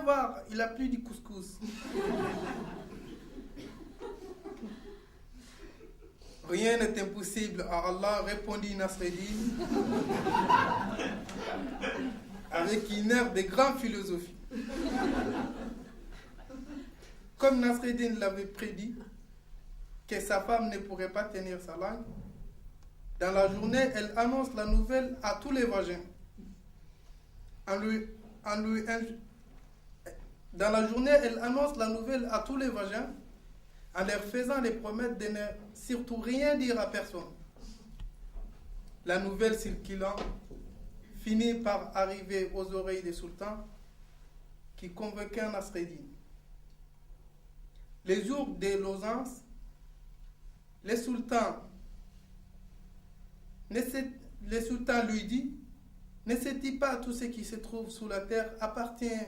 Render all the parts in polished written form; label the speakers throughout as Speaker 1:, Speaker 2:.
Speaker 1: voir, il a pris du couscous. Rien n'est impossible à Allah, répondit Nasreddin, avec une air de grande philosophie. Comme Nasreddin l'avait prédit, que sa femme ne pourrait pas tenir sa langue, dans la journée, elle annonce la nouvelle à tous les voisins. Dans la journée, elle annonce la nouvelle à tous les voisins en leur faisant les promesses de ne surtout rien dire à personne. La nouvelle circulant finit par arriver aux oreilles des sultans qui convoquaient Nasreddin. Les jours de l'audience, le sultan lui dit: ne sait-il pas tout ce qui se trouve sous la terre appartient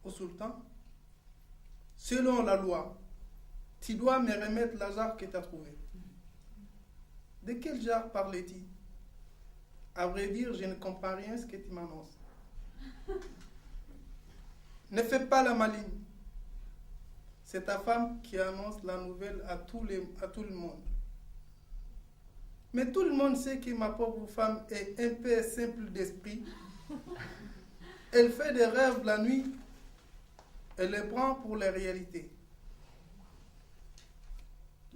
Speaker 1: au sultan? Selon la loi, tu dois me remettre la jarre que tu as trouvée. De quelle jarre parlait-il? À vrai dire, je ne comprends rien à ce que tu m'annonces. Ne fais pas la maligne. C'est ta femme qui annonce la nouvelle à tout le monde. Mais tout le monde sait que ma pauvre femme est un peu simple d'esprit. Elle fait des rêves la nuit. Elle les prend pour les réalités.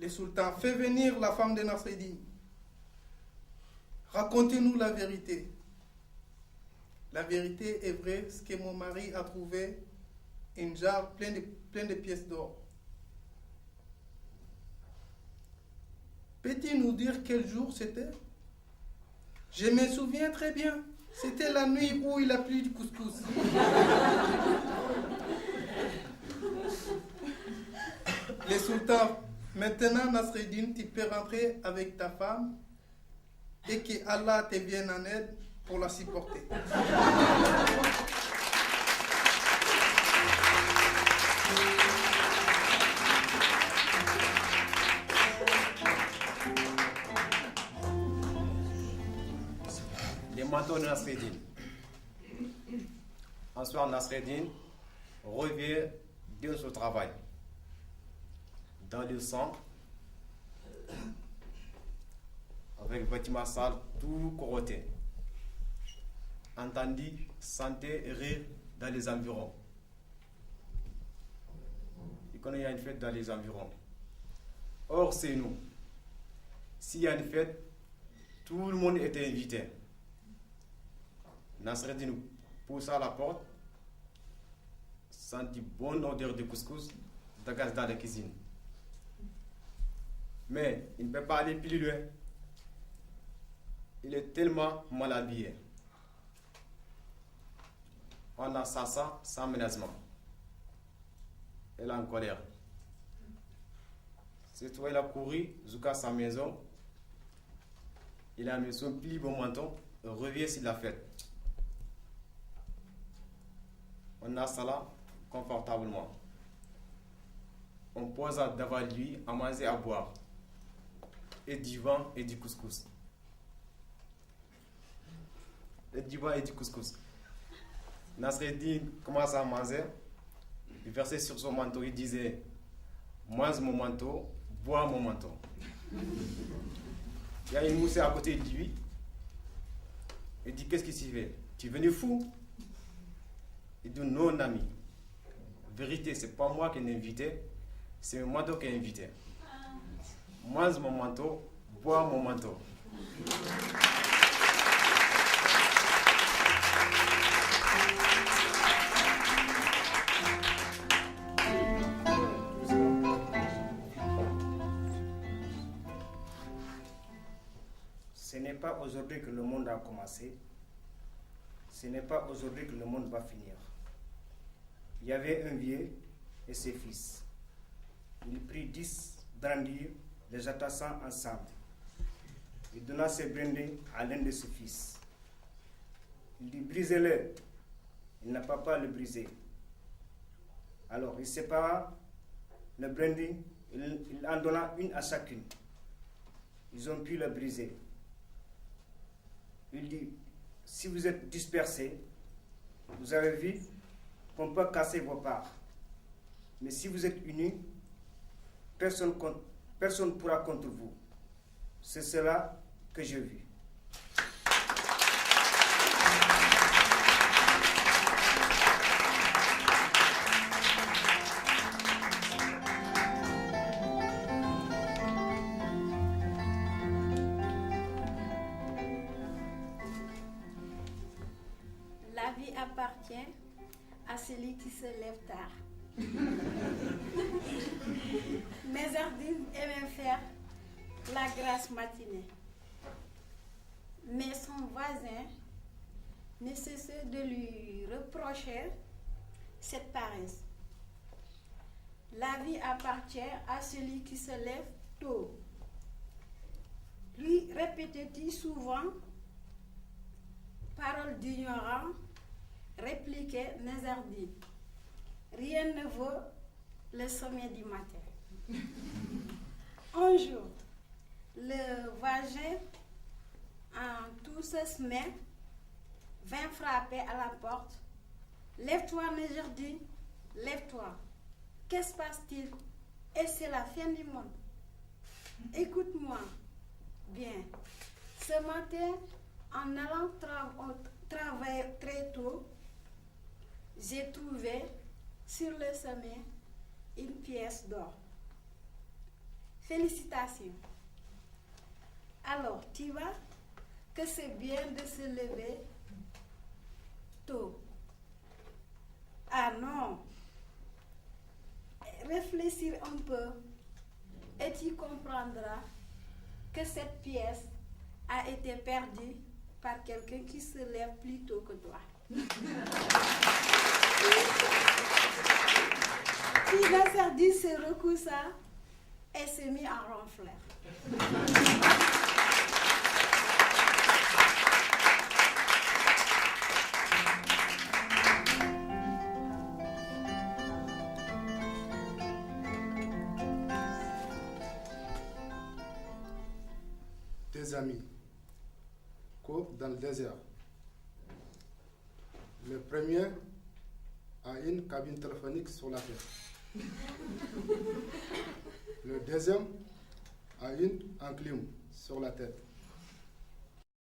Speaker 1: Le sultan fait venir la femme de Nasreddin. Racontez-nous la vérité. La vérité est vraie, ce que mon mari a trouvé une jarre pleine de pièces d'or. Peux-tu nous dire quel jour c'était? Je me souviens très bien. C'était la nuit où il a pris du couscous. Le sultan, maintenant Nasreddin, tu peux rentrer avec ta femme et que Allah te vienne en aide pour la supporter.
Speaker 2: Les manteaux de Nasreddin. Un soir, Nasreddin revient de son travail. Dans le sang, avec vêtements sales, tout corroté. Entendit, sentait rire dans les environs. Il connaît qu'il y a une fête dans les environs. Or, c'est nous. S'il y a une fête, tout le monde était invité. Nasreddin poussa à la porte, sentit bonne odeur de couscous, dégage dans la cuisine. Mais il ne peut pas aller plus loin. Il est tellement mal habillé. On a ça sans menacement. Elle est en colère. Cette fois, il a couru jusqu'à sa maison. Il a mis son plus beau manteau et revient sur la fête. On a ça là confortablement. On pose devant lui à manger, à boire. Et du vin et du couscous. Et du vin et du couscous. Nasreddin commence à manger. Il versait sur son manteau. Il disait: mange mon manteau, bois mon manteau. Il y a une mousse à côté de lui. Il dit: qu'est-ce qui s'y fait? Tu es venu fou? Il dit: non, ami. Vérité, c'est pas moi qui l'ai invité, c'est mon manteau qui est invité. Mange mon manteau, bois mon manteau.
Speaker 3: Ce n'est pas aujourd'hui que le monde a commencé. Ce n'est pas aujourd'hui que le monde va finir. Il y avait un vieux et ses fils. Il prit 10 brindilles, les attacha ensemble. Il donna ses brindilles à l'un de ses fils. Il dit: brisez-le. Il n'a pas le briser. Alors il sépara le brindille, il en donna une à chacune. Ils ont pu le briser. Il dit: si vous êtes dispersés, vous avez vu, qu'on peut casser vos parts. Mais si vous êtes unis, personne ne pourra contre vous. C'est cela que j'ai vu.
Speaker 4: La vie appartient à celui qui se lève tard. Mézardine aimait faire la grasse matinée. Mais son voisin ne cessait de lui reprocher cette paresse. La vie appartient à celui qui se lève tôt. Lui répétait-il souvent, parole d'ignorant, répliquait Nézardine. Rien ne vaut le sommet du matin. Un jour, le voisin, en tout ce semaine, vint frapper à la porte. Lève-toi, Nézardine, lève-toi. Qu'est-ce qui se passe-t-il? Et c'est la fin du monde. Écoute-moi bien. Ce matin, en allant travailler très tôt, j'ai trouvé sur le sommet une pièce d'or. Félicitations. Alors, tu vois que c'est bien de se lever tôt. Ah non. Réfléchir un peu et tu comprendras que cette pièce a été perdue par quelqu'un qui se lève plus tôt que toi. Puis Nézardine se recoussa et se mit en ronfleur.
Speaker 1: Des amis courent dans le désert. Le premier a une cabine téléphonique sur la tête. Le deuxième a une enclume sur la tête.